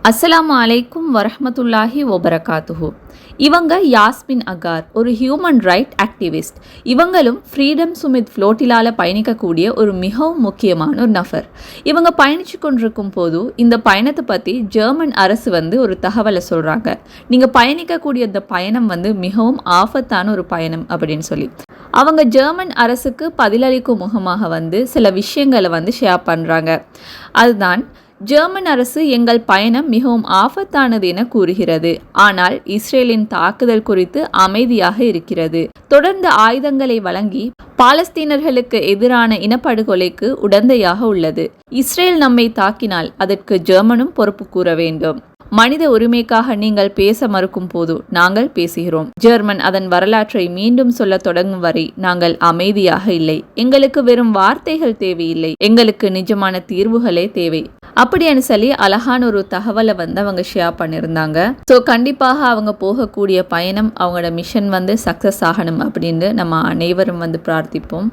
அஸ்ஸலாமு அலைக்கும் வரஹ்மத்துல்லாஹி வபரகாத்துஹு. இவங்க யாஸ்மின் அகார், ஒரு ஹியூமன் ரைட் ஆக்டிவிஸ்ட். இவங்களும் ஃப்ரீடம் சுமித் ஃப்ளோட்டிலால் பயணிக்கக்கூடிய ஒரு மிகவும் முக்கியமான ஒரு நபர். இவங்க பயணித்து கொண்டிருக்கும் போது இந்த பயணத்தை பற்றி ஜெர்மன் அரசு ஒரு தகவலை சொல்கிறாங்க. நீங்கள் பயணிக்கக்கூடிய இந்த பயணம் மிகவும் ஆபத்தான ஒரு பயணம் அப்படின்னு சொல்லி அவங்க ஜெர்மன் அரசுக்கு பதிலளிக்கும் முகமாக சில விஷயங்களை ஷேர் பண்ணுறாங்க. அதுதான், ஜெர்மன் அரசு எங்கள் பயணம் மிகவும் ஆபத்தானது என கூறுகிறது, ஆனால் இஸ்ரேலின் தாக்குதல் குறித்து அமைதியாக இருக்கிறது. தொடர்ந்து ஆயுதங்களை வழங்கி பாலஸ்தீனர்களுக்கு எதிரான இனப்படுகொலைக்கு உடந்தையாக உள்ளது. இஸ்ரேல் நம்மை தாக்கினால் அதற்கு ஜெர்மனும் பொறுப்பு கூற வேண்டும். மனித உரிமைக்காக நீங்கள் பேச மறுக்கும் போது நாங்கள் பேசுகிறோம். ஜெர்மன் அதன் வரலாற்றை மீண்டும் சொல்ல தொடங்கும் வரை நாங்கள் அமைதியாக இல்லை. எங்களுக்கு வெறும் வார்த்தைகள் தேவையில்லை, எங்களுக்கு நிஜமான தீர்வுகளே தேவை அப்படின்னு சொல்லி அழகான ஒரு தகவலை அவங்க ஷேர் பண்ணியிருந்தாங்க. ஸோ கண்டிப்பாக அவங்க போகக்கூடிய பயணம், அவங்களோட மிஷன் சக்ஸஸ் ஆகணும் அப்படின்னு நம்ம அனைவரும் பிரார்த்திப்போம்.